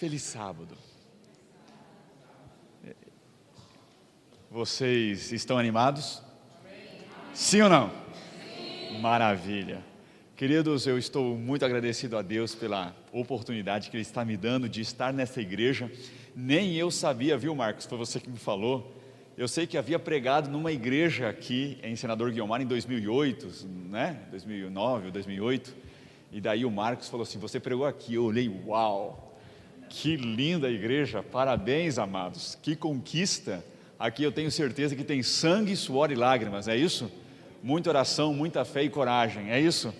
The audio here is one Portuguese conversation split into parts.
Feliz sábado. Vocês estão animados? Sim ou não? Sim. Maravilha. Queridos, eu estou muito agradecido a Deus pela oportunidade que Ele está me dando de estar nessa igreja. Nem eu sabia, viu, Marcos? Foi você que me falou. Eu sei que havia pregado numa igreja aqui em Senador Guiomar em 2008, né? 2009 ou 2008. E daí o Marcos falou assim: você pregou aqui. Eu olhei, uau, que linda igreja, parabéns, amados, que conquista. Aqui eu tenho certeza que tem sangue, suor e lágrimas, é isso? Muita oração, muita fé e coragem, é isso?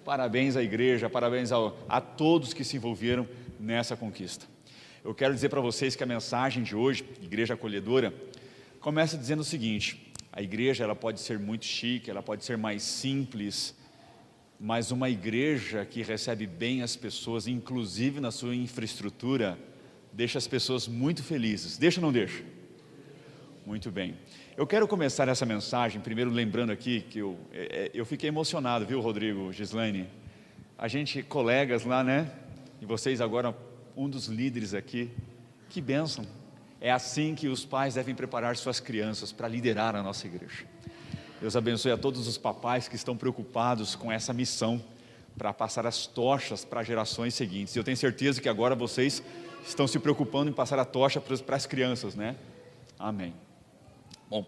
Parabéns à igreja, parabéns a todos que se envolveram nessa conquista. Eu quero dizer para vocês que a mensagem de hoje, Igreja Acolhedora, começa dizendo o seguinte: a igreja ela pode ser muito chique, ela pode ser mais simples, mas uma igreja que recebe bem as pessoas, inclusive na sua infraestrutura, deixa as pessoas muito felizes. Deixa ou não deixa? Muito bem. Eu quero começar essa mensagem, primeiro lembrando aqui que eu fiquei emocionado, viu, Rodrigo, Gislaine? A gente, colegas lá, né? E vocês agora, um dos líderes aqui. Que bênção. É assim que os pais devem preparar suas crianças para liderar a nossa igreja. Deus abençoe a todos os papais que estão preocupados com essa missão, para passar as tochas para gerações seguintes. Eu tenho certeza que agora vocês estão se preocupando em passar a tocha para as crianças, né? Amém. Bom,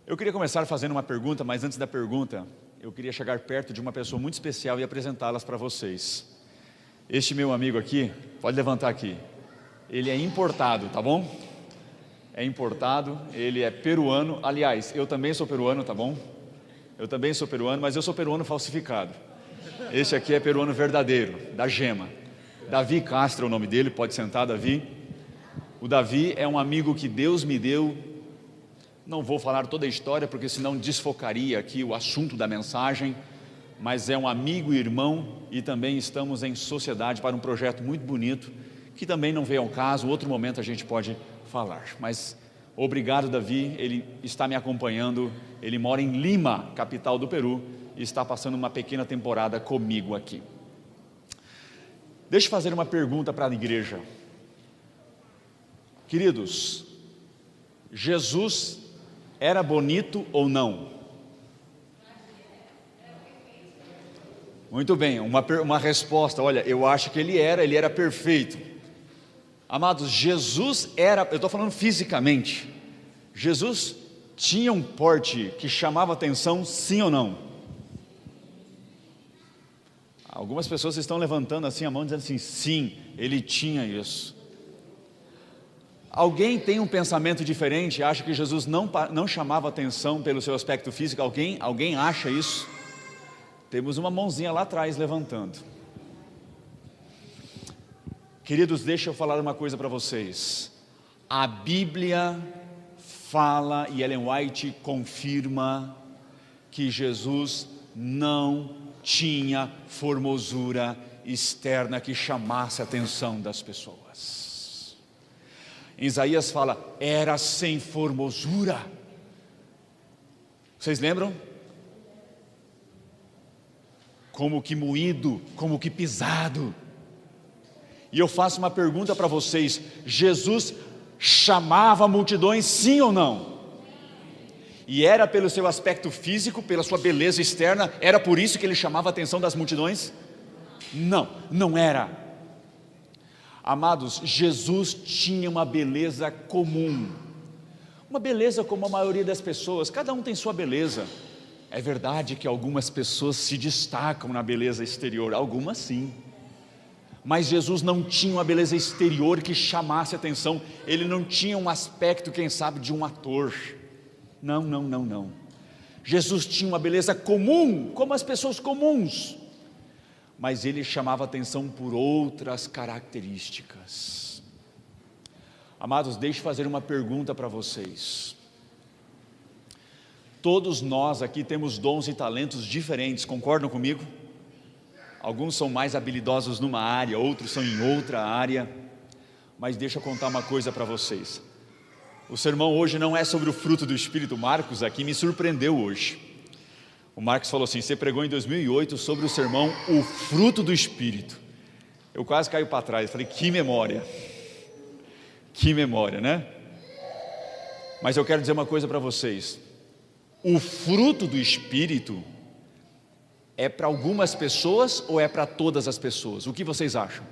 eu queria começar fazendo uma pergunta, mas antes da pergunta, eu queria chegar perto de uma pessoa muito especial e apresentá-las para vocês. Este meu amigo aqui, pode levantar aqui, ele é importado, tá bom? É importado, ele é peruano, aliás, eu também sou peruano, tá bom? Eu também sou peruano, mas eu sou peruano falsificado. Este aqui é peruano verdadeiro, da gema. Davi Castro é o nome dele, pode sentar, Davi. O Davi é um amigo que Deus me deu. Não vou falar toda a história, porque senão desfocaria aqui o assunto da mensagem, mas é um amigo e irmão, e também estamos em sociedade para um projeto muito bonito, que também não veio ao caso, outro momento a gente pode falar. Mas obrigado, Davi, ele está me acompanhando, ele mora em Lima, capital do Peru, e está passando uma pequena temporada comigo aqui. Deixa eu fazer uma pergunta para a igreja. Queridos, Jesus era bonito ou não? Muito bem, uma resposta. Olha, eu acho que ele era perfeito. Amados, Jesus era, eu estou falando fisicamente, Jesus tinha um porte que chamava atenção, sim ou não? Algumas pessoas estão levantando assim a mão dizendo assim: sim, ele tinha isso. Alguém tem um pensamento diferente, acha que Jesus não chamava atenção pelo seu aspecto físico? Alguém acha isso? Temos uma mãozinha lá atrás levantando. Queridos, deixa eu falar uma coisa para vocês. A Bíblia fala, e Ellen White confirma, que Jesus não tinha formosura externa que chamasse a atenção das pessoas. Isaías fala, era sem formosura. Vocês lembram? Como que moído, como que pisado. E eu faço uma pergunta para vocês: Jesus chamava multidões, sim ou não? E era pelo seu aspecto físico, pela sua beleza externa, era por isso que ele chamava a atenção das multidões? Não, não era. Amados, Jesus tinha uma beleza comum, uma beleza como a maioria das pessoas, cada um tem sua beleza. É verdade que algumas pessoas se destacam na beleza exterior, algumas sim, mas Jesus não tinha uma beleza exterior que chamasse atenção, ele não tinha um aspecto, quem sabe, de um ator, não. Jesus tinha uma beleza comum, como as pessoas comuns, mas ele chamava atenção por outras características. Amados, deixe eu fazer uma pergunta para vocês. Todos nós aqui temos dons e talentos diferentes, concordam comigo? Alguns são mais habilidosos numa área, outros são em outra área, mas deixa eu contar uma coisa para vocês. O sermão hoje não é sobre o fruto do Espírito. Marcos aqui me surpreendeu hoje. O Marcos falou assim: você pregou em 2008 sobre o sermão O Fruto do Espírito. Eu quase caí para trás, falei, que memória, né? Mas eu quero dizer uma coisa para vocês, o fruto do Espírito é para algumas pessoas ou é para todas as pessoas? O que vocês acham?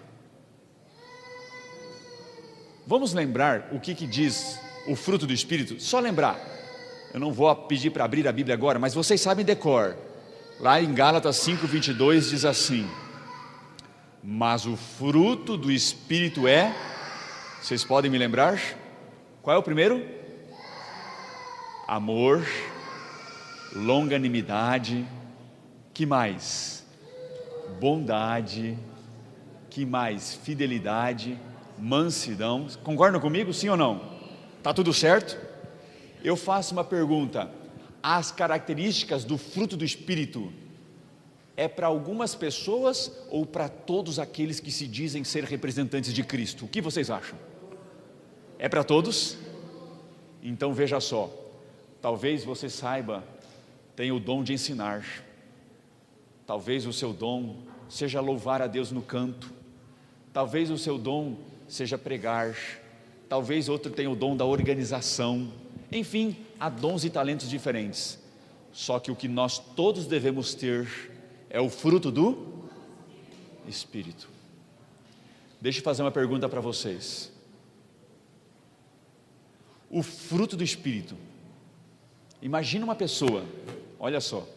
Vamos lembrar o que diz o fruto do Espírito? Só lembrar, eu não vou pedir para abrir a Bíblia agora, mas vocês sabem de cor, lá em Gálatas 5:22 diz assim, mas o fruto do Espírito é, vocês podem me lembrar? Qual é o primeiro? Amor, longanimidade, que mais? Bondade, que mais? Fidelidade, mansidão. Concordam comigo, sim ou não? Está tudo certo? Eu faço uma pergunta, as características do fruto do Espírito é para algumas pessoas ou para todos aqueles que se dizem ser representantes de Cristo? O que vocês acham? É para todos? Então veja só, talvez você saiba, tenha o dom de ensinar, talvez o seu dom seja louvar a Deus no canto, talvez o seu dom seja pregar, talvez outro tenha o dom da organização, enfim, há dons e talentos diferentes, só que o que nós todos devemos ter é o fruto do Espírito. Deixa eu fazer uma pergunta para vocês, o fruto do Espírito, imagina uma pessoa, olha só,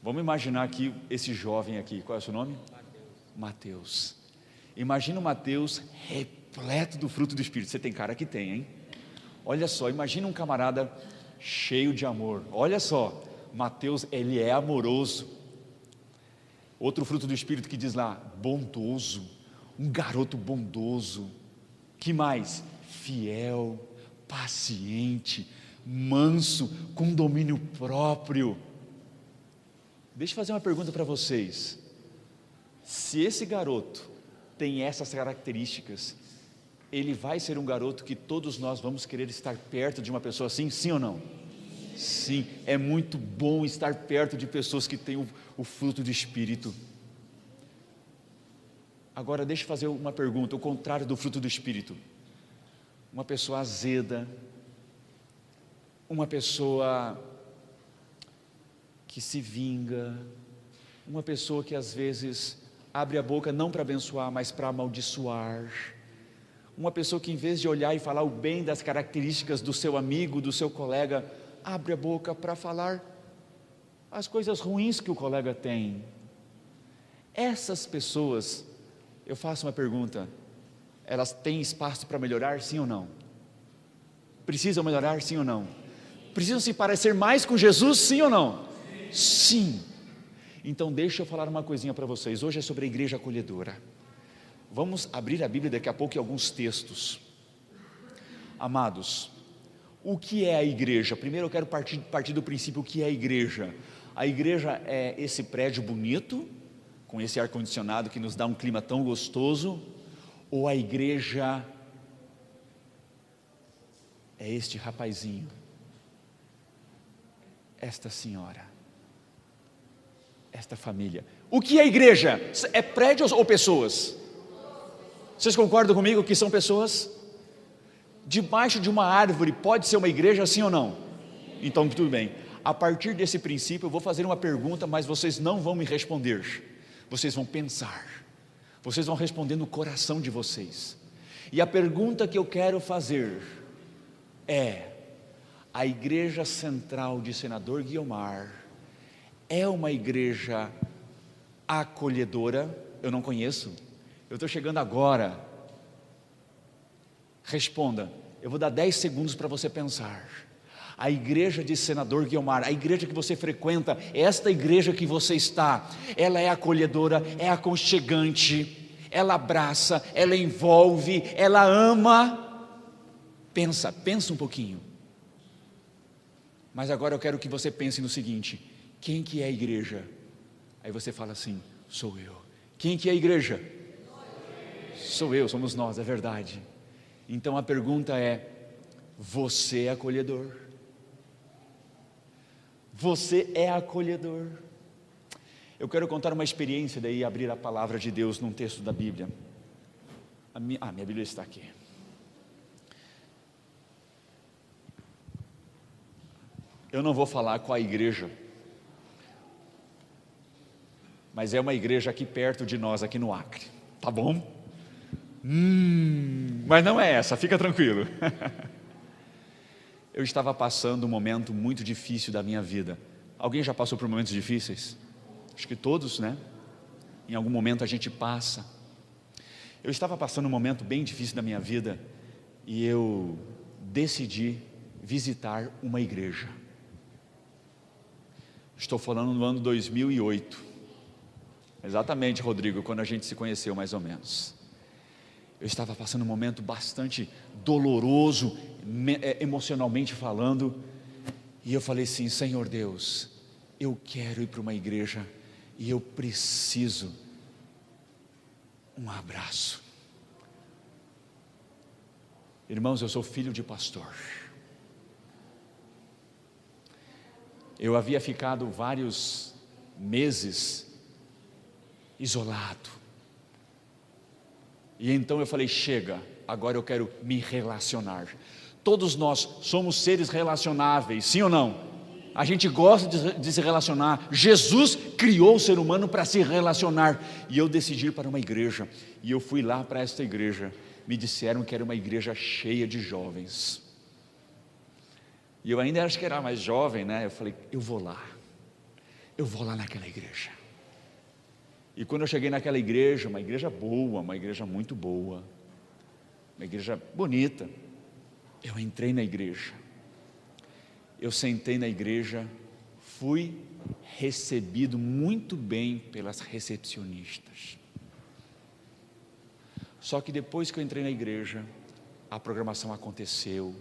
vamos imaginar aqui esse jovem aqui, qual é o seu nome? Mateus. Imagina o Mateus repleto do fruto do Espírito, você tem cara que tem, hein? Olha só, imagina um camarada cheio de amor, olha só, Mateus, ele é amoroso. Outro fruto do Espírito que diz lá, bondoso, um garoto bondoso, que mais? Fiel, paciente, manso, com domínio próprio. Deixa eu fazer uma pergunta para vocês, se esse garoto tem essas características, ele vai ser um garoto que todos nós vamos querer estar perto de uma pessoa assim, sim ou não? Sim, é muito bom estar perto de pessoas que têm o fruto do Espírito. Agora deixa eu fazer uma pergunta, o contrário do fruto do Espírito, uma pessoa azeda, uma pessoa que se vinga, uma pessoa que às vezes abre a boca não para abençoar, mas para amaldiçoar, uma pessoa que em vez de olhar e falar o bem das características do seu amigo, do seu colega, abre a boca para falar as coisas ruins que o colega tem. Essas pessoas, eu faço uma pergunta, elas têm espaço para melhorar, sim ou não? Precisam melhorar, sim ou não? Precisam se parecer mais com Jesus, sim ou não? Sim. Então deixa eu falar uma coisinha para vocês, hoje é sobre a igreja acolhedora. Vamos abrir a Bíblia daqui a pouco em alguns textos. Amados, o que é a igreja? Primeiro eu quero partir do princípio, o que é a igreja? A igreja é esse prédio bonito, com esse ar-condicionado que nos dá um clima tão gostoso, ou a igreja é este rapazinho, esta senhora, esta família? O que é a igreja? É prédios ou pessoas? Vocês concordam comigo que são pessoas? Debaixo de uma árvore pode ser uma igreja, sim ou não? Então tudo bem, a partir desse princípio eu vou fazer uma pergunta, mas vocês não vão me responder, vocês vão pensar, vocês vão responder no coração de vocês, e a pergunta que eu quero fazer é, a igreja central de Senador Guiomar é uma igreja acolhedora? Eu não conheço, eu estou chegando agora. Responda, eu vou dar 10 segundos para você pensar. A igreja de Senador Guiomar, a igreja que você frequenta, esta igreja que você está, ela é acolhedora, é aconchegante, ela abraça, ela envolve, ela ama. Pensa um pouquinho. Mas agora eu quero que você pense no seguinte, quem que é a igreja? Aí você fala assim, sou eu. Quem que é a igreja? Sou eu, somos nós, é verdade. Então a pergunta é, você é acolhedor? Você é acolhedor? Eu quero contar uma experiência, daí abrir a palavra de Deus num texto da Bíblia. Minha Bíblia está aqui. Eu não vou falar qual a igreja, mas é uma igreja aqui perto de nós, aqui no Acre, tá bom? Mas não é essa, fica tranquilo. Eu estava passando um momento muito difícil da minha vida. Alguém já passou por momentos difíceis? Acho que todos, né? Em algum momento a gente passa. Eu estava passando um momento bem difícil da minha vida e eu decidi visitar uma igreja. Estou falando no ano 2008. Exatamente, Rodrigo, quando a gente se conheceu mais ou menos. Eu estava passando um momento bastante doloroso, emocionalmente falando, e eu falei assim: Senhor Deus, eu quero ir para uma igreja e eu preciso um abraço. Irmãos, eu sou filho de pastor. Eu havia ficado vários meses isolado. E então eu falei: chega, agora eu quero me relacionar. Todos nós somos seres relacionáveis, sim ou não? A gente gosta de se relacionar. Jesus criou o ser humano para se relacionar. E eu decidi ir para uma igreja. E eu fui lá para esta igreja. Me disseram que era uma igreja cheia de jovens. E eu ainda acho que era mais jovem, né? Eu falei: eu vou lá naquela igreja. E quando eu cheguei naquela igreja, uma igreja boa, uma igreja muito boa, uma igreja bonita, eu entrei na igreja, eu sentei na igreja, fui recebido muito bem pelas recepcionistas. Só que depois que eu entrei na igreja, a programação aconteceu.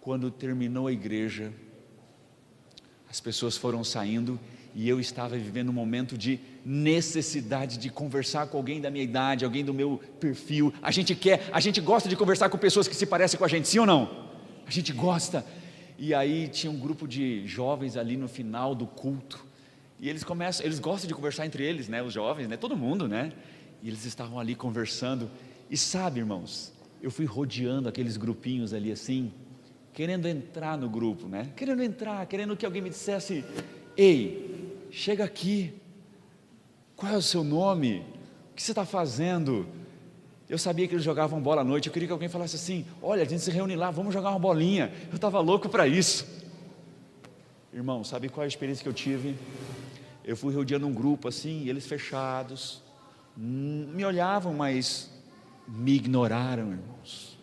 Quando terminou a igreja, as pessoas foram saindo e eu estava vivendo um momento de necessidade de conversar com alguém da minha idade, alguém do meu perfil. A gente gosta de conversar com pessoas que se parecem com a gente, sim ou não? A gente gosta. E aí tinha um grupo de jovens ali no final do culto, e eles gostam de conversar entre eles, né? Os jovens, né? Todo mundo, né? E eles estavam ali conversando, e sabe, irmãos, eu fui rodeando aqueles grupinhos ali assim, querendo entrar no grupo, né? Querendo que alguém me dissesse: ei, chega aqui, qual é o seu nome? O que você está fazendo? Eu sabia que eles jogavam bola à noite, eu queria que alguém falasse assim: olha, a gente se reúne lá, vamos jogar uma bolinha. Eu estava louco para isso. Irmão, sabe qual é a experiência que eu tive? Eu fui rodeando um grupo assim, eles fechados, me olhavam, mas me ignoraram, irmãos.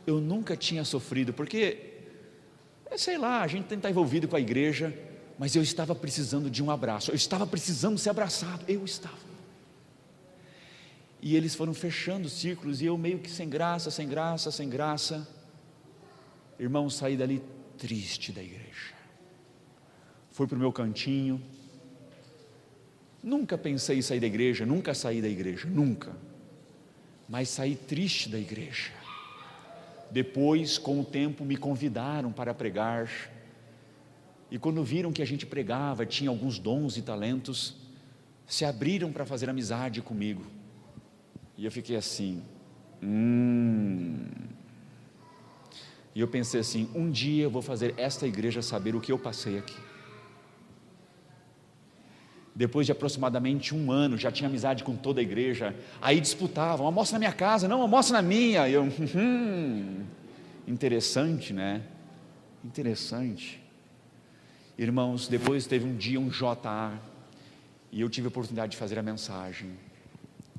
Eu nunca tinha sofrido, porque, sei lá, a gente tem que estar envolvido com a igreja, mas eu estava precisando de um abraço, eu estava precisando ser abraçado, eu estava. E eles foram fechando os círculos, e eu meio que sem graça. Irmão, saí dali triste da igreja. Fui para o meu cantinho. Nunca pensei em sair da igreja, nunca saí da igreja, nunca. Mas saí triste da igreja. Depois, com o tempo, me convidaram para pregar. E quando viram que a gente pregava, tinha alguns dons e talentos, se abriram para fazer amizade comigo. E eu fiquei assim, E eu pensei assim: um dia eu vou fazer esta igreja saber o que eu passei aqui. Depois de aproximadamente um ano, já tinha amizade com toda a igreja. Aí disputavam: almoça na minha casa, não, almoça na minha. E eu, interessante, né? Interessante. Irmãos, depois teve um dia um JA, e eu tive a oportunidade de fazer a mensagem.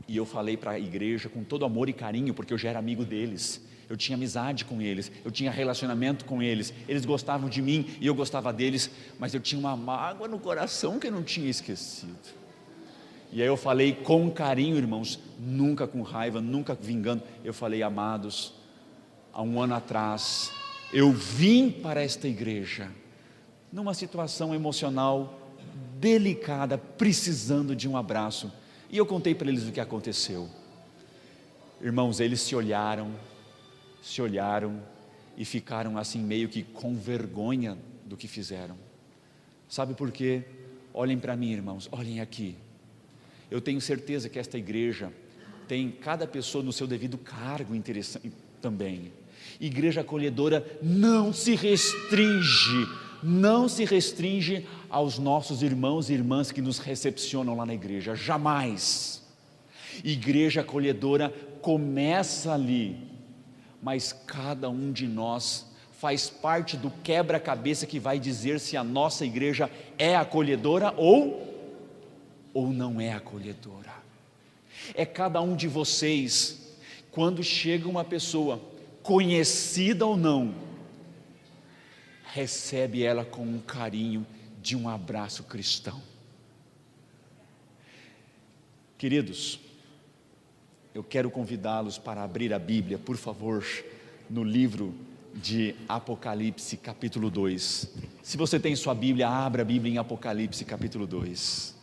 E eu falei para a igreja com todo amor e carinho, porque eu já era amigo deles, eu tinha amizade com eles, eu tinha relacionamento com eles, eles gostavam de mim e eu gostava deles, mas eu tinha uma mágoa no coração que eu não tinha esquecido. E aí eu falei com carinho, irmãos, nunca com raiva, nunca vingando. Eu falei: amados, há um ano atrás eu vim para esta igreja numa situação emocional delicada, precisando de um abraço. E eu contei para eles o que aconteceu. Irmãos, eles se olharam e ficaram assim meio que com vergonha do que fizeram. Sabe por quê? Olhem para mim, irmãos, olhem aqui. Eu tenho certeza que esta igreja tem cada pessoa no seu devido cargo interessante também. Igreja acolhedora não se restringe aos nossos irmãos e irmãs que nos recepcionam lá na igreja, jamais. Igreja acolhedora começa ali, mas cada um de nós faz parte do quebra-cabeça que vai dizer se a nossa igreja é acolhedora ou não é acolhedora. É cada um de vocês, quando chega uma pessoa, conhecida ou não, recebe ela com um carinho de um abraço cristão. Queridos, eu quero convidá-los para abrir a Bíblia, por favor, no livro de Apocalipse, capítulo 2. Se você tem sua Bíblia, abra a Bíblia em Apocalipse, capítulo 2.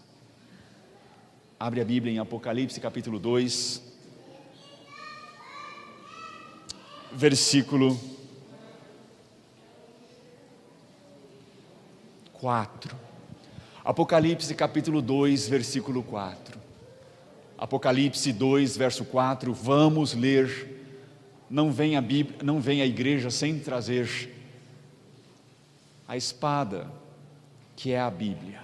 Abre a Bíblia em Apocalipse, capítulo 2, versículo 4. Apocalipse, capítulo 2, versículo 4. Apocalipse 2, verso 4, vamos ler. Não vem a Bíblia, não vem a igreja sem trazer a espada, que é a Bíblia.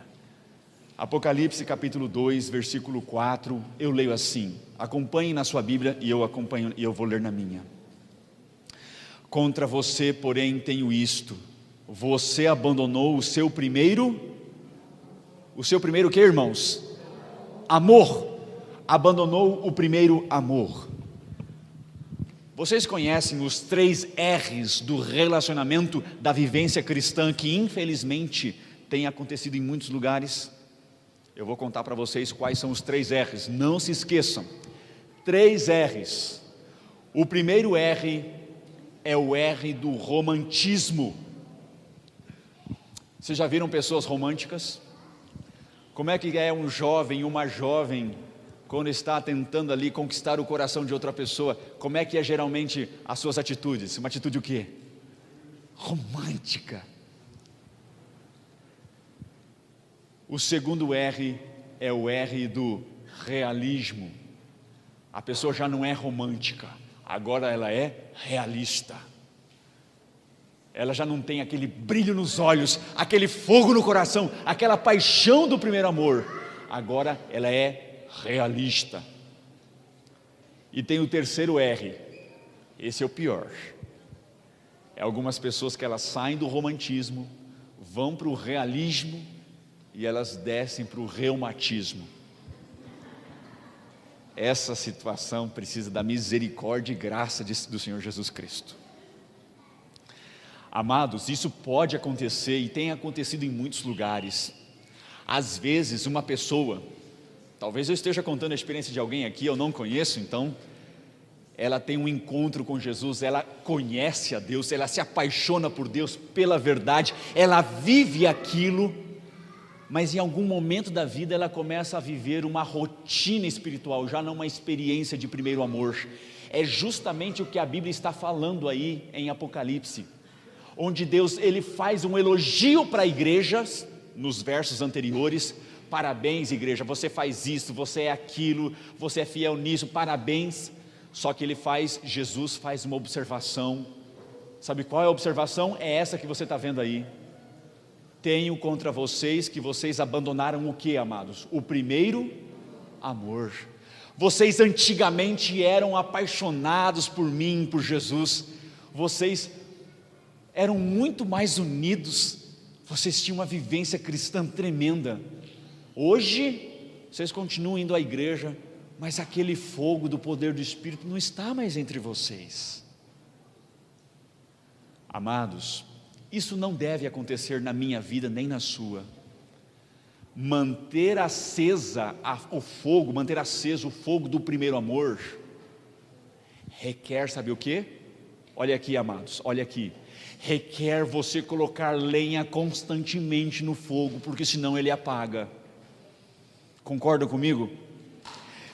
Apocalipse capítulo 2, versículo 4, eu leio assim, acompanhem na sua Bíblia e eu vou ler na minha. Contra você, porém, tenho isto, você abandonou o seu primeiro o que, irmãos? Amor, abandonou o primeiro amor. Vocês conhecem os 3 R's do relacionamento da vivência cristã que infelizmente tem acontecido em muitos lugares? Eu vou contar para vocês quais são os 3 R's, não se esqueçam, 3 R's. O primeiro R é o R do romantismo. Vocês já viram pessoas românticas? Como é que é um jovem, uma jovem, quando está tentando ali conquistar o coração de outra pessoa, como é que é geralmente as suas atitudes? Uma atitude o quê? Romântica. O segundo R é o R do realismo. A pessoa já não é romântica, agora ela é realista. Ela já não tem aquele brilho nos olhos, aquele fogo no coração, aquela paixão do primeiro amor. Agora ela é realista. E tem o terceiro R, esse é o pior. É algumas pessoas que elas saem do romantismo, vão para o realismo e elas descem para o reumatismo. Essa situação precisa da misericórdia e graça do Senhor Jesus Cristo. Amados, isso pode acontecer e tem acontecido em muitos lugares. Às vezes uma pessoa, talvez eu esteja contando a experiência de alguém aqui, eu não conheço, então ela tem um encontro com Jesus, ela conhece a Deus, ela se apaixona por Deus, pela verdade, ela vive aquilo, mas em algum momento da vida ela começa a viver uma rotina espiritual, já não uma experiência de primeiro amor. É justamente o que a Bíblia está falando aí em Apocalipse, onde Deus ele faz um elogio para a igreja, nos versos anteriores. Parabéns, igreja, você faz isso, você é aquilo, você é fiel nisso, parabéns. Só que Jesus faz uma observação. Sabe qual é a observação? É essa que você está vendo aí. Tenho contra vocês que vocês abandonaram o que, amados? O primeiro amor. Vocês antigamente eram apaixonados por mim, por Jesus. Vocês eram muito mais unidos. Vocês tinham uma vivência cristã tremenda. Hoje, vocês continuam indo à igreja, mas aquele fogo do poder do Espírito não está mais entre vocês. Amados, isso não deve acontecer na minha vida, nem na sua. Manter acesa manter aceso o fogo do primeiro amor, requer, sabe o quê? Olha aqui, amados, olha aqui. Requer você colocar lenha constantemente no fogo, porque senão ele apaga. Concorda comigo?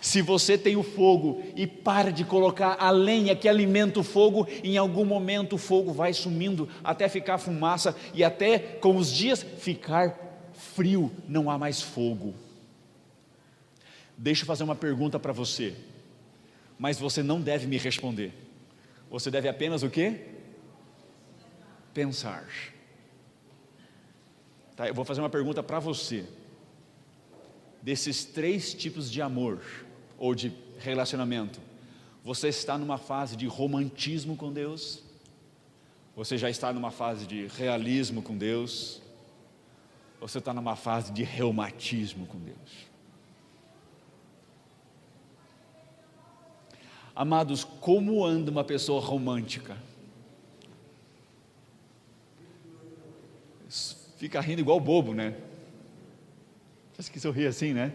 Se você tem o fogo e para de colocar a lenha que alimenta o fogo, em algum momento o fogo vai sumindo até ficar fumaça e até com os dias ficar frio, não há mais fogo. Deixa eu fazer uma pergunta para você, mas você não deve me responder. Você deve apenas o quê? Pensar. Tá, eu vou fazer uma pergunta para você. Desses 3 tipos de amor ou de relacionamento, você está numa fase de romantismo com Deus? Você já está numa fase de realismo com Deus? Ou você está numa fase de reumatismo com Deus? Amados, como anda uma pessoa romântica? Fica rindo igual bobo, né? Acho que sorri assim, né?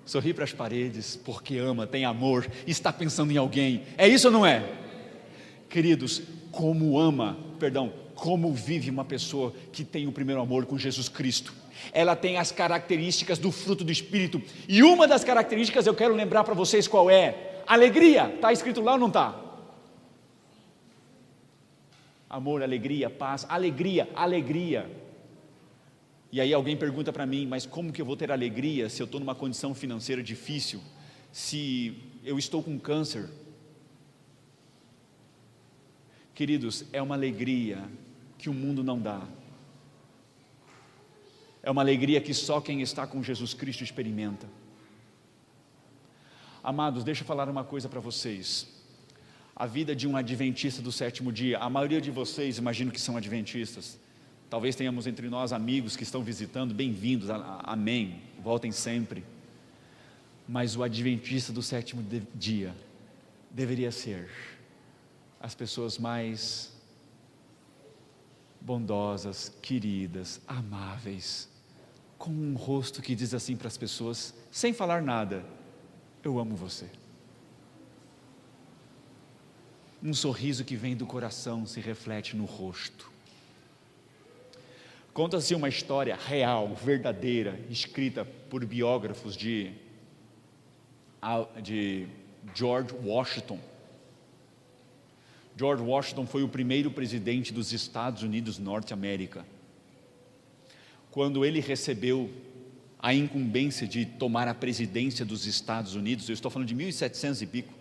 Sorri para as paredes, porque ama, tem amor, está pensando em alguém. É isso ou não é? Queridos, como vive uma pessoa que tem o primeiro amor com Jesus Cristo? Ela tem as características do fruto do Espírito, e uma das características eu quero lembrar para vocês qual é: alegria. Está escrito lá ou não está? Amor, alegria, paz, alegria. E aí alguém pergunta para mim, mas como que eu vou ter alegria se eu estou numa condição financeira difícil, se eu estou com câncer? Queridos, é uma alegria que o mundo não dá, é uma alegria que só quem está com Jesus Cristo experimenta. Amados, deixa eu falar uma coisa para vocês. A vida de um adventista do 7º dia, a maioria de vocês imagino que são adventistas. Talvez tenhamos entre nós amigos que estão visitando, bem-vindos, amém, voltem sempre. Mas o adventista do 7º dia deveria ser as pessoas mais bondosas, queridas, amáveis, com um rosto que diz assim para as pessoas, sem falar nada: eu amo você. Um sorriso que vem do coração se reflete no rosto. Conta-se uma história real, verdadeira, escrita por biógrafos de George Washington. George Washington foi o primeiro presidente dos Estados Unidos Norte-América. Quando ele recebeu a incumbência de tomar a presidência dos Estados Unidos, eu estou falando de 1700 e pico,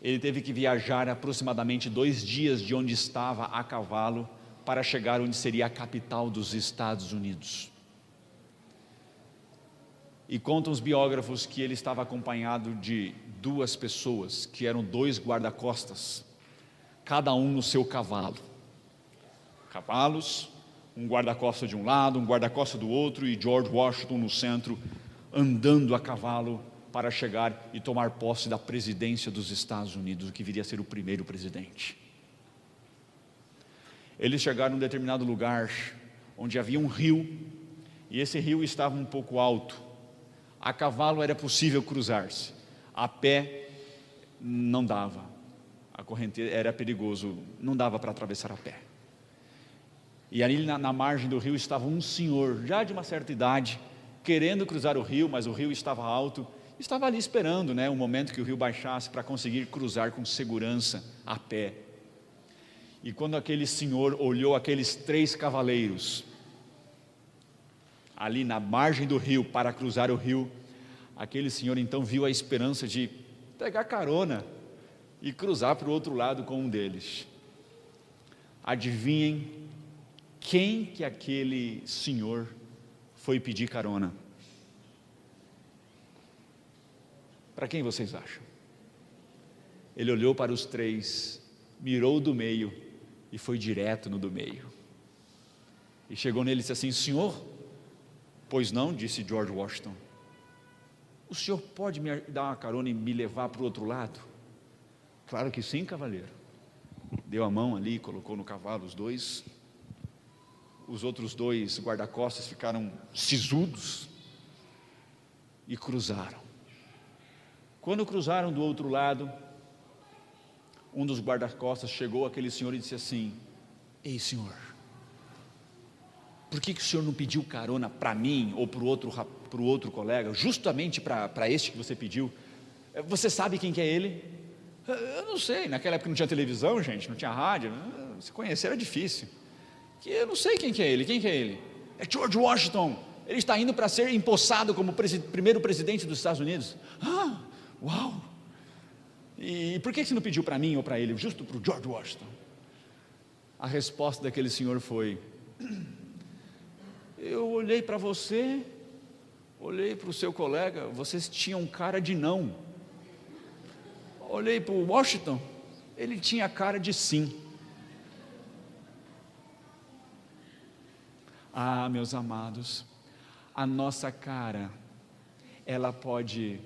ele teve que viajar aproximadamente 2 dias de onde estava a cavalo, para chegar onde seria a capital dos Estados Unidos. E contam os biógrafos que ele estava acompanhado de 2 pessoas, que eram 2 guarda-costas, cada um no seu cavalo. Cavalos, um guarda-costas de um lado, um guarda-costas do outro, e George Washington no centro, andando a cavalo para chegar e tomar posse da presidência dos Estados Unidos, o que viria a ser o primeiro presidente. Eles chegaram em um determinado lugar, onde havia um rio, e esse rio estava um pouco alto. A cavalo era possível cruzar-se, a pé não dava, a corrente era perigoso, não dava para atravessar a pé. E ali na margem do rio estava um senhor, já de uma certa idade, querendo cruzar o rio, mas o rio estava alto, estava ali esperando, o momento que o rio baixasse para conseguir cruzar com segurança a pé. E quando aquele senhor olhou aqueles 3 cavaleiros, ali na margem do rio, para cruzar o rio, aquele senhor então viu a esperança de pegar carona e cruzar para o outro lado com um deles. Adivinhem quem que aquele senhor foi pedir carona? Para quem vocês acham? Ele olhou para os 3, mirou do meio e foi direto no do meio. E chegou nele e disse assim: senhor? Pois não, disse George Washington. O senhor pode me dar uma carona e me levar para o outro lado? Claro que sim, cavaleiro. Deu a mão ali, colocou no cavalo os 2. Os outros 2 guarda-costas ficaram sisudos e cruzaram. Quando cruzaram do outro lado, um dos guarda-costas chegou àquele senhor e disse assim: ei senhor, por que o senhor não pediu carona para mim ou para o outro colega, justamente para este que você pediu? Você sabe quem que é ele? Eu não sei, naquela época não tinha televisão, gente, não tinha rádio, se conhecer era difícil. Eu não sei quem que é ele, é George Washington, ele está indo para ser empossado como primeiro presidente dos Estados Unidos. Ah, uau! E por que você não pediu para mim ou para ele, justo para o George Washington? A resposta daquele senhor foi: eu olhei para você, olhei para o seu colega, vocês tinham cara de não. Olhei para o Washington, ele tinha cara de sim. Ah, meus amados, a nossa cara, ela pode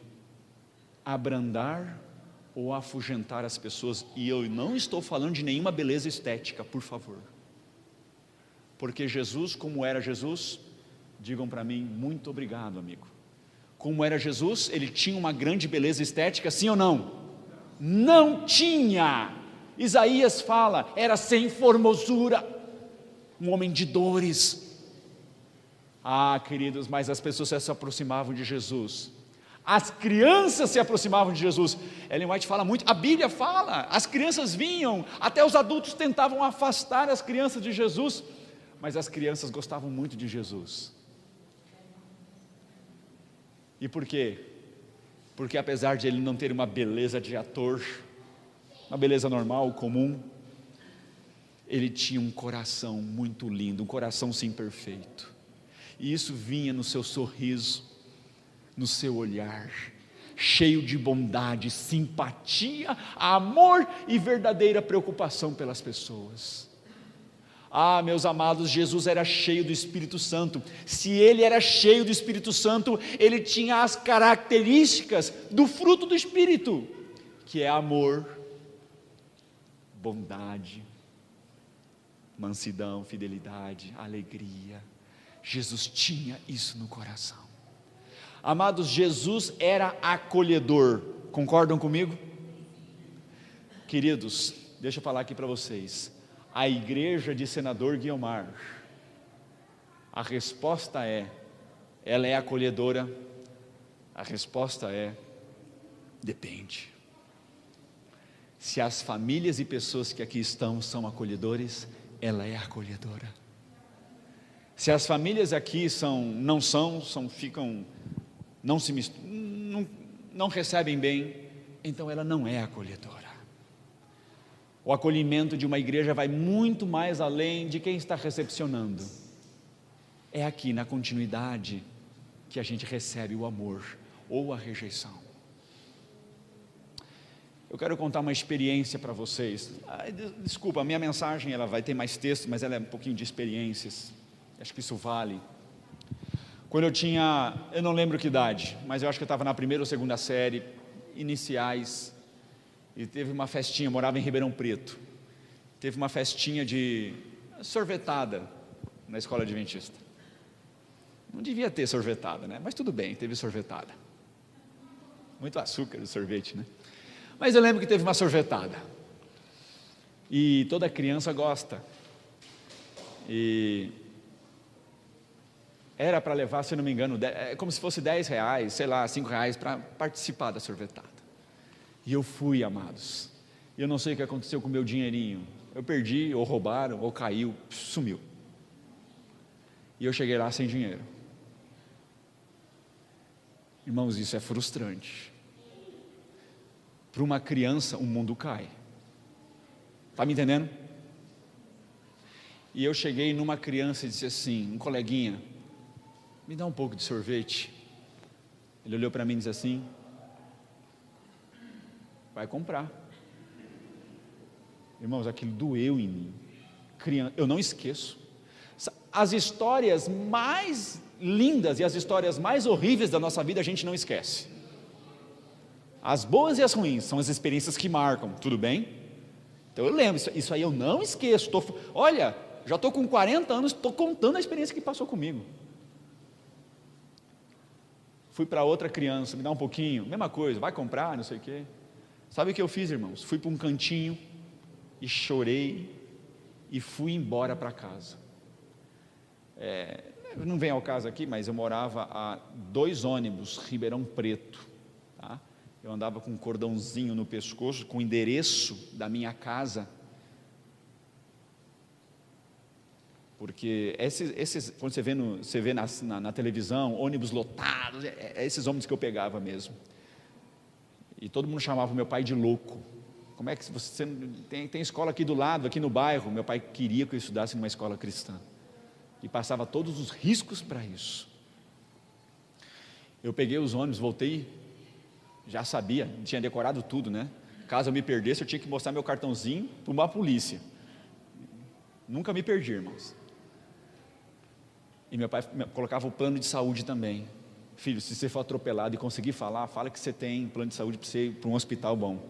abrandar ou afugentar as pessoas, e eu não estou falando de nenhuma beleza estética, por favor, porque Jesus, como era Jesus, digam para mim, muito obrigado, amigo. Como era Jesus, ele tinha uma grande beleza estética, sim ou não? Não tinha. Isaías fala, era sem formosura, um homem de dores. Ah, queridos, mas as pessoas se aproximavam de Jesus, as crianças se aproximavam de Jesus. Ellen White fala muito, a Bíblia fala, as crianças vinham, até os adultos tentavam afastar as crianças de Jesus, mas as crianças gostavam muito de Jesus. E por quê? Porque apesar de ele não ter uma beleza de ator, uma beleza normal, comum, ele tinha um coração muito lindo, um coração sim perfeito, e isso vinha no seu sorriso, no seu olhar, cheio de bondade, simpatia, amor e verdadeira preocupação pelas pessoas. Ah, meus amados, Jesus era cheio do Espírito Santo. Se ele era cheio do Espírito Santo, ele tinha as características do fruto do Espírito, que é amor, bondade, mansidão, fidelidade, alegria. Jesus tinha isso no coração. Amados, Jesus era acolhedor, concordam comigo? Queridos, deixa eu falar aqui para vocês, a igreja de Senador Guiomar, a resposta é, ela é acolhedora? A resposta é, depende. Se as famílias e pessoas que aqui estão são acolhedores, ela é acolhedora. Se as famílias aqui não recebem bem, então ela não é acolhedora. O acolhimento de uma igreja vai muito mais além de quem está recepcionando. É aqui na continuidade que a gente recebe o amor ou a rejeição. Eu quero contar uma experiência para vocês. Desculpa, a minha mensagem ela vai ter mais texto, mas ela é um pouquinho de experiências. Acho que isso vale. Quando eu não lembro que idade, mas eu acho que eu estava na primeira ou segunda série, iniciais, e teve uma festinha, eu morava em Ribeirão Preto, teve uma festinha de sorvetada na escola adventista. Não devia ter sorvetada, né? Mas tudo bem, teve sorvetada. Muito açúcar o sorvete, né? Mas eu lembro que teve uma sorvetada, e toda criança gosta, e era para levar, se eu não me engano, como se fosse R$10, sei lá, R$5 para participar da sorvetada. E eu fui, amados, e eu não sei o que aconteceu com o meu dinheirinho, eu perdi, ou roubaram, ou caiu, sumiu, e eu cheguei lá sem dinheiro. Irmãos, isso é frustrante. Para uma criança, o mundo cai. Está me entendendo? E eu cheguei numa criança e disse assim, um coleguinha, me dá um pouco de sorvete. Ele olhou para mim e disse assim, vai comprar. Irmãos, aquilo doeu em mim. Eu não esqueço. As histórias mais lindas e as histórias mais horríveis da nossa vida a gente não esquece. As boas e as ruins são as experiências que marcam, tudo bem? Então eu lembro, isso aí eu não esqueço. Olha, já estou com 40 anos, estou contando a experiência que passou comigo. Fui para outra criança, me dá um pouquinho, mesma coisa, vai comprar, não sei o quê. Sabe o que eu fiz, irmãos? Fui para um cantinho e chorei e fui embora para casa. Não vem ao caso aqui, mas eu morava a 2 ônibus, Ribeirão Preto, tá? Eu andava com um cordãozinho no pescoço, com o endereço da minha casa. Porque quando você vê na televisão, ônibus lotados, é esses ônibus que eu pegava mesmo. E todo mundo chamava o meu pai de louco. Como é que você tem escola aqui do lado, aqui no bairro? Meu pai queria que eu estudasse numa escola cristã. E passava todos os riscos para isso. Eu peguei os ônibus, voltei, já sabia, tinha decorado tudo, né? Caso eu me perdesse, eu tinha que mostrar meu cartãozinho para uma polícia. Nunca me perdi, irmãos. E meu pai colocava o plano de saúde também. Filho, se você for atropelado e conseguir falar, fala que você tem plano de saúde para você ir para um hospital bom.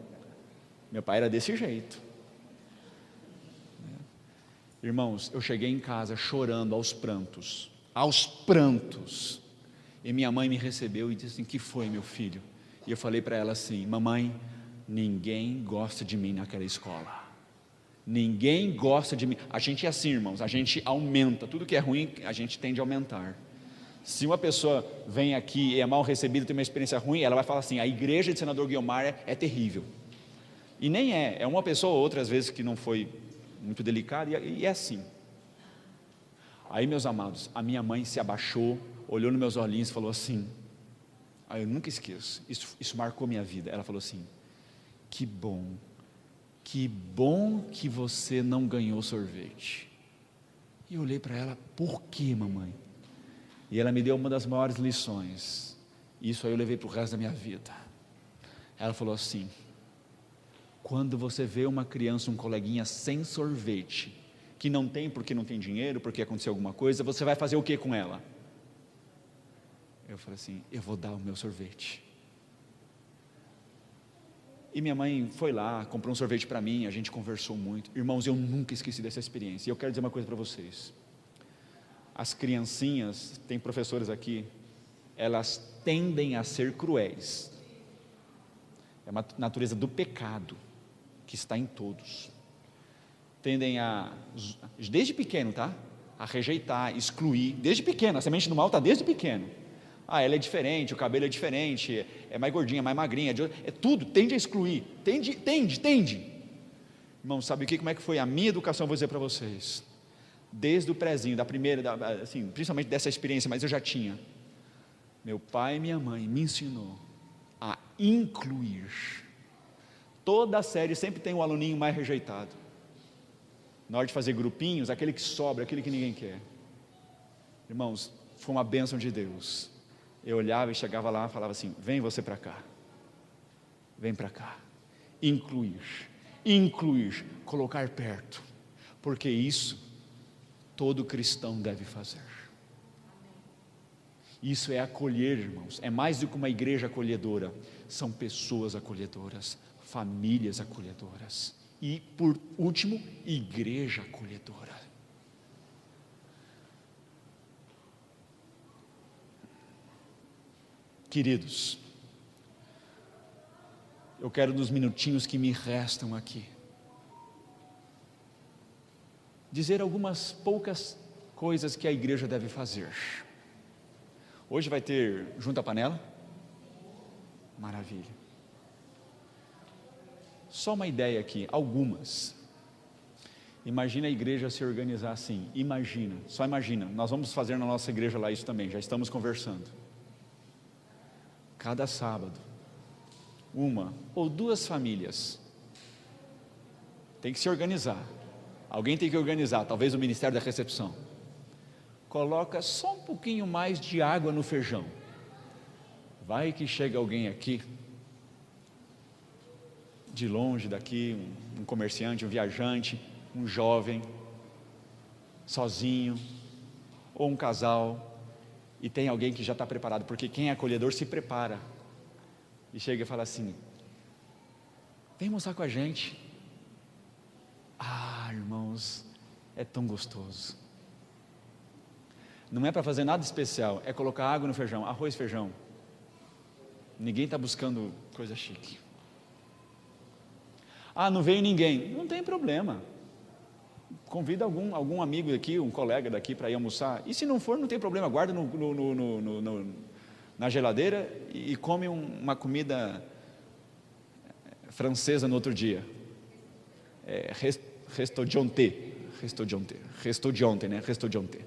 Meu pai era desse jeito. Irmãos, eu cheguei em casa chorando aos prantos. E minha mãe me recebeu e disse assim: que foi, meu filho? E eu falei para ela assim: mamãe, ninguém gosta de mim naquela escola. Ninguém gosta de mim. A gente é assim, irmãos, a gente aumenta, tudo que é ruim a gente tende a aumentar. Se uma pessoa vem aqui e é mal recebida, tem uma experiência ruim, ela vai falar assim: a igreja de senador Guiomar é terrível. E nem é uma pessoa ou outra às vezes que não foi muito delicada, e é assim. Aí, meus amados, a minha mãe se abaixou, olhou nos meus olhinhos e falou assim, eu nunca esqueço, isso marcou minha vida. Ela falou assim: que bom que você não ganhou sorvete. E eu olhei para ela: por que, mamãe? E ela me deu uma das maiores lições, isso aí eu levei para o resto da minha vida. Ela falou assim: quando você vê uma criança, um coleguinha sem sorvete, que não tem porque não tem dinheiro, porque aconteceu alguma coisa, você vai fazer o que com ela? Eu falei assim: eu vou dar o meu sorvete. E minha mãe foi lá, comprou um sorvete para mim, a gente conversou muito. Irmãos, eu nunca esqueci dessa experiência. E eu quero dizer uma coisa para vocês: as criancinhas, tem professores aqui, elas tendem a ser cruéis. É uma natureza do pecado que está em todos. Tendem desde pequeno, tá? A rejeitar, excluir, desde pequeno. A semente do mal está desde pequeno. Ela é diferente, o cabelo é diferente, é mais gordinha, mais magrinha, é tudo, tende a excluir, tende. Irmão, sabe como é que foi a minha educação? Eu vou dizer para vocês, desde o prézinho, da primeira, assim, principalmente dessa experiência, mas eu já tinha. Meu pai e minha mãe me ensinou a incluir. Toda série sempre tem um aluninho mais rejeitado. Na hora de fazer grupinhos, aquele que sobra, aquele que ninguém quer. Irmãos, foi uma bênção de Deus. Eu olhava e chegava lá e falava assim: vem você para cá, vem para cá. Incluir, colocar perto, porque isso todo cristão deve fazer. Isso é acolher, irmãos. É mais do que uma igreja acolhedora, são pessoas acolhedoras, famílias acolhedoras e, por último, igreja acolhedora. Queridos, eu quero, nos minutinhos que me restam aqui, dizer algumas poucas coisas que a igreja deve fazer. Hoje vai ter junta panela? Maravilha. Só uma ideia aqui, algumas. Imagina a igreja se organizar assim, só imagina, nós vamos fazer na nossa igreja lá isso também, já estamos conversando. Cada sábado, uma ou duas famílias tem que se organizar. Alguém tem que organizar, talvez o Ministério da Recepção. Coloca só um pouquinho mais de água no feijão. Vai que chega alguém aqui, de longe daqui, um comerciante, um viajante, um jovem, sozinho, ou um casal, e tem alguém que já está preparado, porque quem é acolhedor se prepara, e chega e fala assim: vem almoçar com a gente. Irmãos, é tão gostoso. Não é para fazer nada especial, é colocar água no feijão, arroz e feijão. Ninguém está buscando coisa chique. Não veio ninguém, não tem problema. Convida algum amigo daqui, um colega daqui para ir almoçar. E se não for, não tem problema, guarda na geladeira e come uma comida francesa no outro dia. Restaurante restou de ontem, né? Restou de ontem.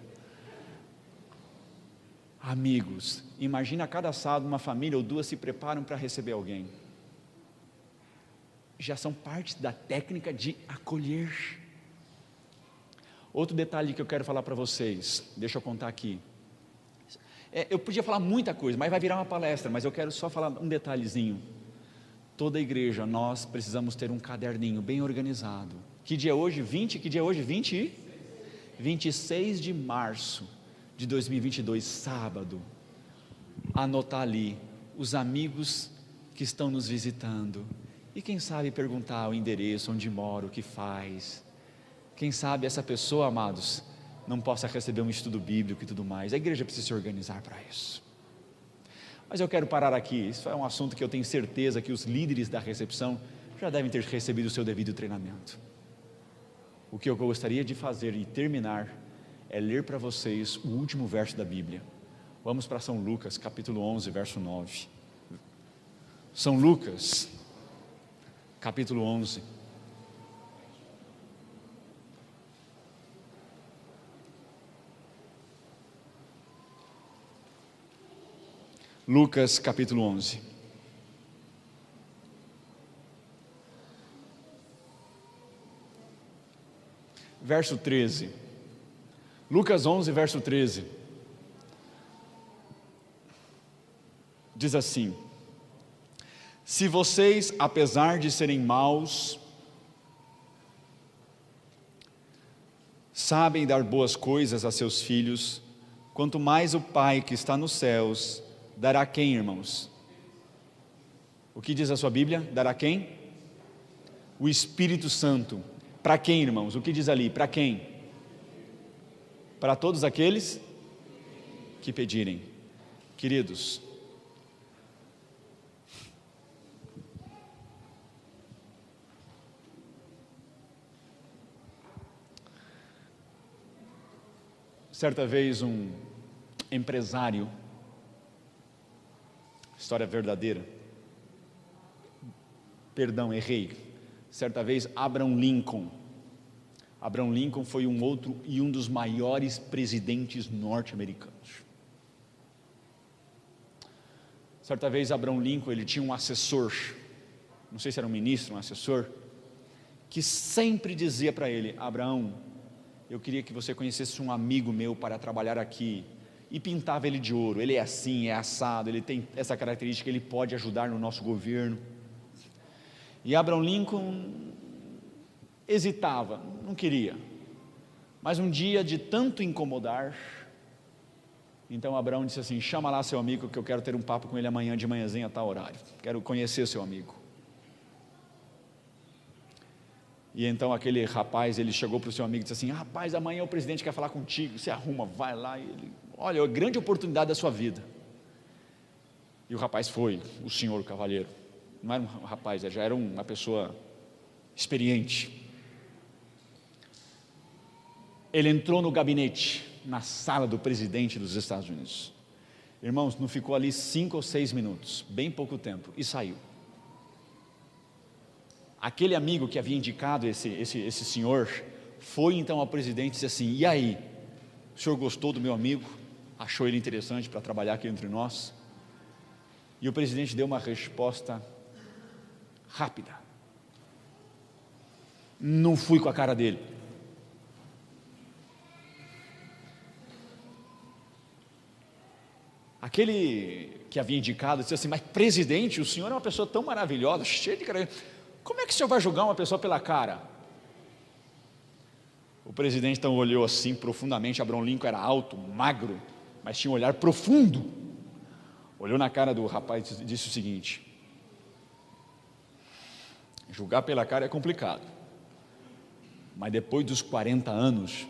Amigos, imagina cada sábado uma família ou duas se preparam para receber alguém. Já são parte da técnica de acolher. Outro detalhe que eu quero falar para vocês, deixa eu contar aqui. Eu podia falar muita coisa, mas vai virar uma palestra, mas eu quero só falar um detalhezinho. Toda igreja, nós precisamos ter um caderninho bem organizado. Que dia é hoje? 20? Que dia é hoje? 26 de março de 2022, sábado. Anotar ali os amigos que estão nos visitando. E quem sabe perguntar o endereço, onde mora, o que faz. Quem sabe essa pessoa, amados, não possa receber um estudo bíblico e tudo mais. A igreja precisa se organizar para isso. Mas eu quero parar aqui. Isso é um assunto que eu tenho certeza que os líderes da recepção já devem ter recebido o seu devido treinamento. O que eu gostaria de fazer e terminar é ler para vocês o último verso da Bíblia. Vamos para São Lucas, capítulo 11, verso 9. São Lucas, capítulo 11. Lucas, capítulo 11. Verso 13. Lucas 11, verso 13. Diz assim: se vocês, apesar de serem maus, sabem dar boas coisas a seus filhos, quanto mais o Pai que está nos céus dará quem, irmãos? O que diz a sua Bíblia? Dará quem? O Espírito Santo. Para quem, irmãos? O que diz ali? Para quem? Para todos aqueles que pedirem. Queridos, certa vez um empresário, história verdadeira, perdão, errei, certa vez Abraham Lincoln foi um dos maiores presidentes norte-americanos. Certa vez Abraham Lincoln, ele tinha um assessor, não sei se era um ministro, um assessor, que sempre dizia para ele: Abraão, eu queria que você conhecesse um amigo meu para trabalhar aqui. E pintava ele de ouro. Ele é assim, é assado, ele tem essa característica, ele pode ajudar no nosso governo. E Abraham Lincoln hesitava, não queria. Mas um dia, de tanto incomodar, então Abraão disse assim: chama lá seu amigo, que eu quero ter um papo com ele amanhã de manhãzinha a tal horário. Quero conhecer seu amigo. E então aquele rapaz, ele chegou para o seu amigo e disse assim: rapaz, amanhã o presidente quer falar contigo, você arruma, vai lá. E ele: olha, é a grande oportunidade da sua vida. E o rapaz foi, o senhor, o cavalheiro, não era um rapaz, já era uma pessoa experiente. Ele entrou no gabinete, na sala do presidente dos Estados Unidos. Irmãos, não ficou ali 5 ou 6 minutos, bem pouco tempo, e saiu. Aquele amigo que havia indicado esse senhor, foi então ao presidente e disse assim: e aí, o senhor gostou do meu amigo? Achou ele interessante para trabalhar aqui entre nós? E o presidente deu uma resposta rápida: não fui com a cara dele. Aquele que havia indicado disse assim: mas presidente, o senhor é uma pessoa tão maravilhosa, cheia de cara, como é que o senhor vai julgar uma pessoa pela cara? O presidente então olhou assim profundamente. Abraham Lincoln era alto, magro, mas tinha um olhar profundo. Olhou na cara do rapaz e disse o seguinte: julgar pela cara é complicado, mas depois dos 40 anos,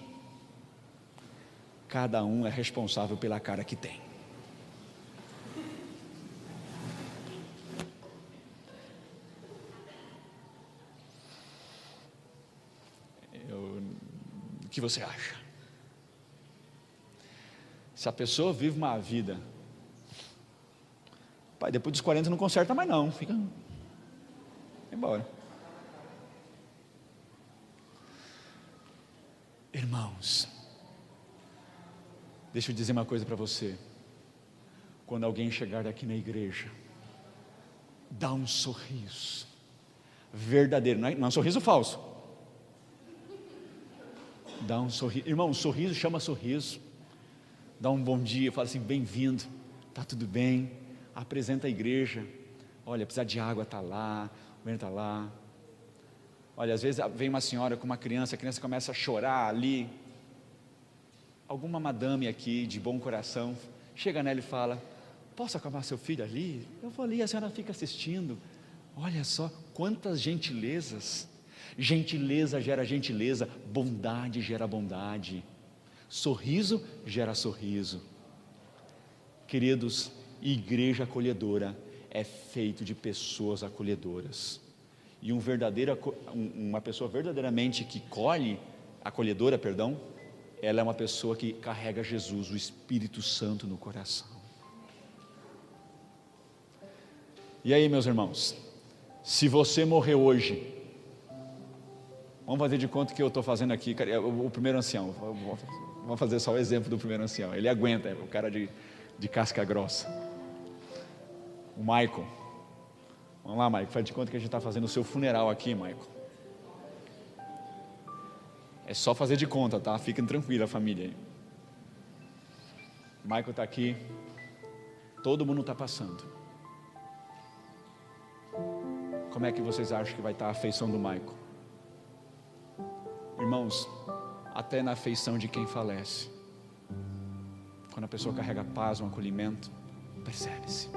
cada um é responsável pela cara que tem. O que você acha? Se a pessoa vive uma vida, pai, depois dos 40 não conserta mais não, fica embora. Irmãos, deixa eu dizer uma coisa para você. Quando alguém chegar aqui na igreja, dá um sorriso verdadeiro, não é um sorriso falso. Dá um sorriso, irmão, um sorriso chama sorriso. Dá um bom dia, fala assim, bem-vindo, está tudo bem, apresenta a igreja. Olha, precisar de água, está lá, o banheiro está lá. Olha, às vezes vem uma senhora com uma criança, a criança começa a chorar ali. Alguma madame aqui, de bom coração, chega nela e fala, posso acalmar seu filho ali? Eu vou ali, a senhora fica assistindo. Olha só, quantas gentilezas. Gentileza gera gentileza, bondade gera bondade, sorriso gera sorriso. Queridos, igreja acolhedora é feito de pessoas acolhedoras. E uma pessoa verdadeiramente que acolhedora, ela é uma pessoa que carrega Jesus, o Espírito Santo no coração. E aí, meus irmãos, se você morrer hoje, vamos fazer de conta que eu estou fazendo aqui, o primeiro ancião, vamos fazer só o exemplo do primeiro ancião, ele aguenta, é o cara de casca grossa, o Michael. Vamos lá, Michael, faz de conta que a gente está fazendo o seu funeral aqui, Michael. É só fazer de conta, tá? Fiquem tranquila, família aí. Michael está aqui, todo mundo está passando. Como é que vocês acham que vai estar a afeição do Michael? Irmãos, até na afeição de quem falece, quando a pessoa carrega paz, um acolhimento, percebe-se.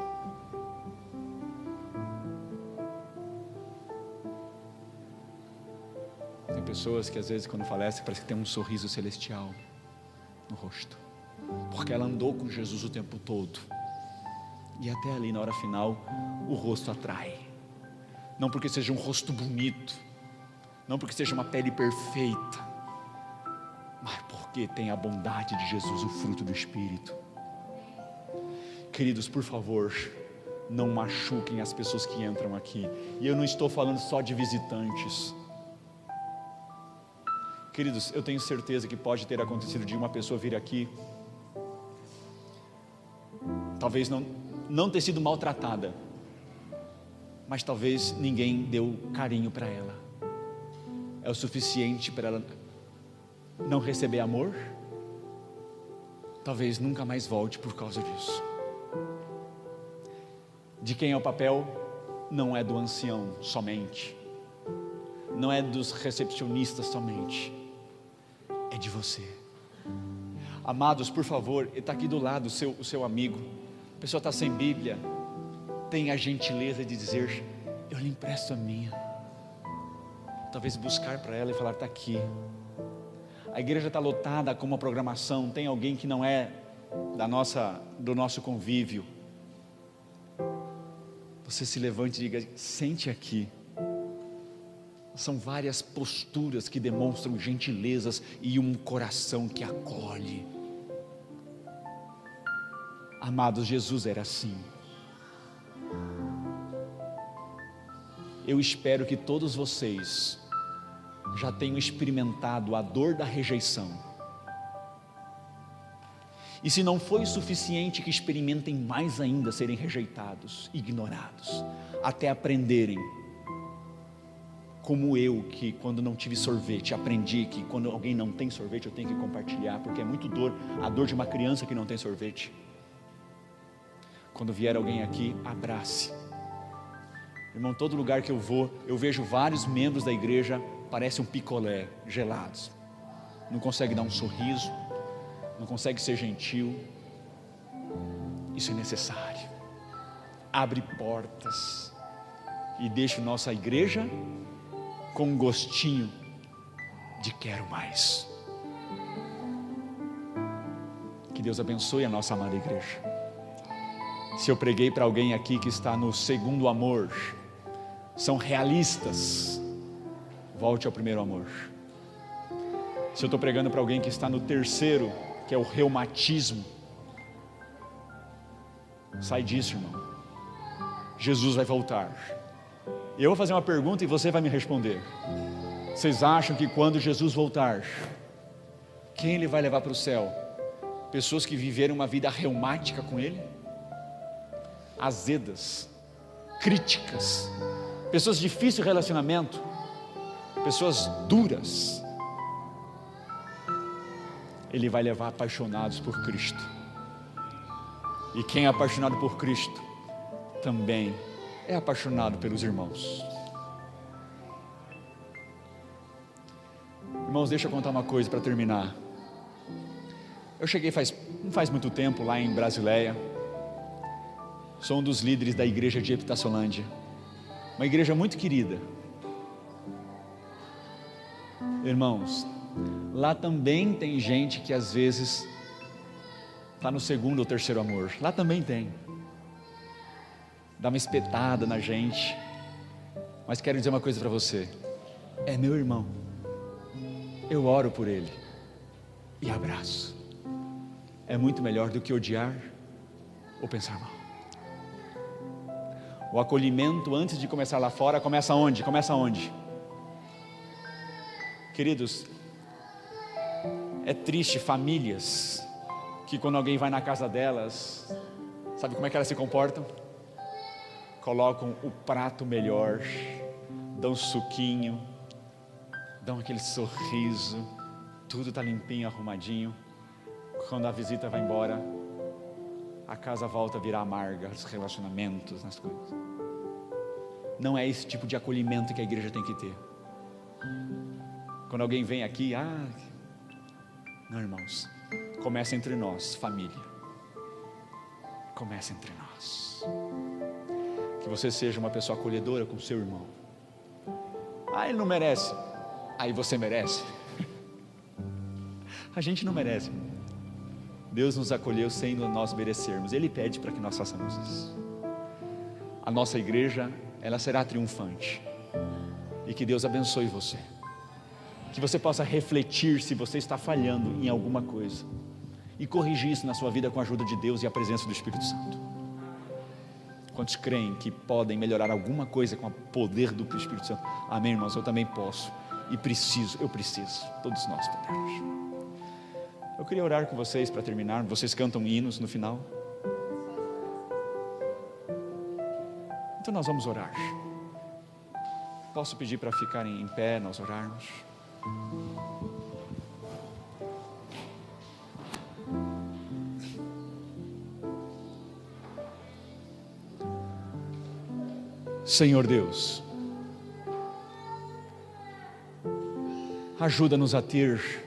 Tem pessoas que às vezes quando falece parece que tem um sorriso celestial no rosto, porque ela andou com Jesus o tempo todo, e até ali na hora final o rosto atrai, não porque seja um rosto bonito, não porque seja uma pele perfeita, mas porque tem a bondade de Jesus, o fruto do Espírito. Queridos, por favor, não machuquem as pessoas que entram aqui, e eu não estou falando só de visitantes. Queridos, eu tenho certeza que pode ter acontecido de uma pessoa vir aqui, talvez não ter sido maltratada, mas talvez ninguém deu carinho para ela. É o suficiente para ela não receber amor? Talvez nunca mais volte por causa disso. De quem é o papel? Não é do ancião somente, não é dos recepcionistas somente, é de você. Amados, por favor, está aqui do lado o seu amigo, a pessoa está sem Bíblia, tenha a gentileza de dizer, eu lhe empresto a minha. Talvez buscar para ela e falar, está aqui. A igreja está lotada com uma programação, tem alguém que não é do nosso convívio, você se levante e diga, sente aqui. São várias posturas que demonstram gentilezas e um coração que acolhe. Amados, Jesus era assim. Eu espero que todos vocês já tenham experimentado a dor da rejeição. E se não foi suficiente, que experimentem mais ainda serem rejeitados, ignorados, até aprenderem. Como eu, que quando não tive sorvete, aprendi que quando alguém não tem sorvete, eu tenho que compartilhar, porque é muito dor, a dor de uma criança que não tem sorvete. Quando vier alguém aqui, abrace. Irmão, todo lugar que eu vou, eu vejo vários membros da igreja, parece um picolé, gelados. Não consegue dar um sorriso, não consegue ser gentil. Isso é necessário. Abre portas e deixa nossa igreja com um gostinho de quero mais. Que Deus abençoe a nossa amada igreja. Se eu preguei para alguém aqui que está no segundo amor, são realistas, volte ao primeiro amor. Se eu estou pregando para alguém que está no terceiro, que é o reumatismo, sai disso, irmão. Jesus vai voltar. Eu vou fazer uma pergunta e você vai me responder. Vocês acham que quando Jesus voltar, Quem Ele vai levar para o céu? Pessoas que viveram uma vida reumática com Ele, azedas, críticas, pessoas de difícil relacionamento, pessoas duras. Ele vai levar apaixonados por Cristo. E quem é apaixonado por Cristo também é apaixonado pelos irmãos. Irmãos, deixa eu contar uma coisa para terminar. Eu cheguei não faz muito tempo lá em Brasileia. Sou um dos líderes da igreja de Epitassolândia, uma igreja muito querida. Irmãos, lá também tem gente que às vezes está no segundo ou terceiro amor. Lá também tem. Dá uma espetada na gente. Mas quero dizer uma coisa para você: é meu irmão. Eu oro por ele e abraço. É muito melhor do que odiar ou pensar mal. O acolhimento antes de começar lá fora começa onde? Começa onde? Queridos, é triste famílias que quando alguém vai na casa delas, sabe como é que elas se comportam? Colocam o prato melhor, dão suquinho, dão aquele sorriso, tudo está limpinho, arrumadinho. Quando a visita vai embora, a casa volta a virar amarga, os relacionamentos, as coisas. Não é esse tipo de acolhimento que a igreja tem que ter. Quando alguém vem aqui, não, irmãos, começa entre nós, família. Começa entre nós. Que você seja uma pessoa acolhedora com o seu irmão. Ele não merece. Aí você merece. A gente não merece. Deus nos acolheu sem nós merecermos. Ele pede para que nós façamos isso. A nossa igreja, ela será triunfante. E que Deus abençoe você. Que você possa refletir se você está falhando em alguma coisa. E corrigir isso na sua vida com a ajuda de Deus e a presença do Espírito Santo. Quantos creem que podem melhorar alguma coisa com o poder do Espírito Santo? Amém, irmãos? Eu também posso. E preciso, eu preciso. Todos nós podemos. Eu queria orar com vocês para terminar. Vocês cantam hinos no final. Então nós vamos orar. Posso pedir para ficarem em pé, nós orarmos? Senhor Deus, ajuda-nos a ter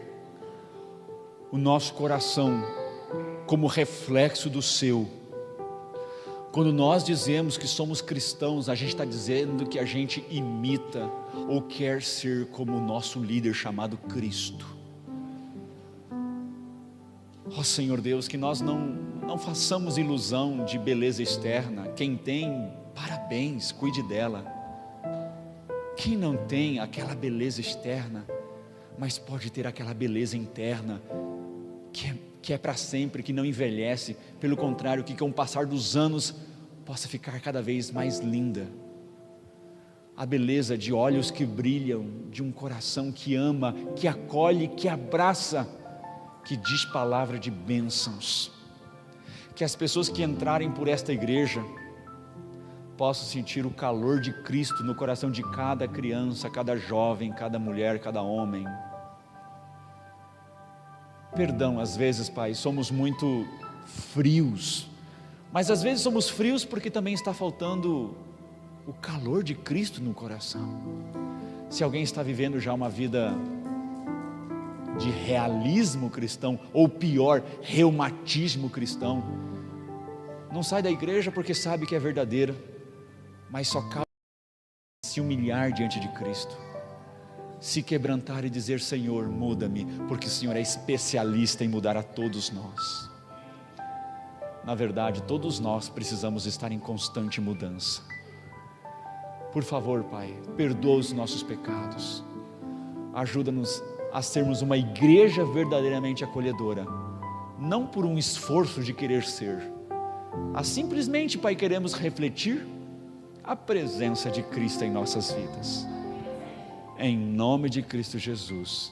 o nosso coração como reflexo do seu. Quando nós dizemos que somos cristãos, a gente está dizendo que a gente imita ou quer ser como o nosso líder chamado Cristo. Ó Senhor Deus, que nós não façamos ilusão de beleza externa. Quem tem, parabéns, cuide dela. Quem não tem aquela beleza externa, mas pode ter aquela beleza interna, que é para sempre, que não envelhece, pelo contrário, que com o passar dos anos, possa ficar cada vez mais linda. A beleza de olhos que brilham, de um coração que ama, que acolhe, que abraça, que diz palavra de bênçãos. Que as pessoas que entrarem por esta igreja, possam sentir o calor de Cristo no coração de cada criança, cada jovem, cada mulher, cada homem. Perdão, às vezes, Pai, somos muito frios, mas às vezes somos frios porque também está faltando o calor de Cristo no coração. Se alguém está vivendo já uma vida de realismo cristão, ou pior, reumatismo cristão, não sai da igreja porque sabe que é verdadeira, mas só cabe se humilhar diante de Cristo, se quebrantar e dizer: Senhor, muda-me, porque o Senhor é especialista em mudar a todos nós. Na verdade, todos nós precisamos estar em constante mudança. Por favor, Pai, perdoa os nossos pecados, ajuda-nos a sermos uma igreja verdadeiramente acolhedora, não por um esforço de querer ser, simplesmente, Pai, queremos refletir a presença de Cristo em nossas vidas. Em nome de Cristo Jesus.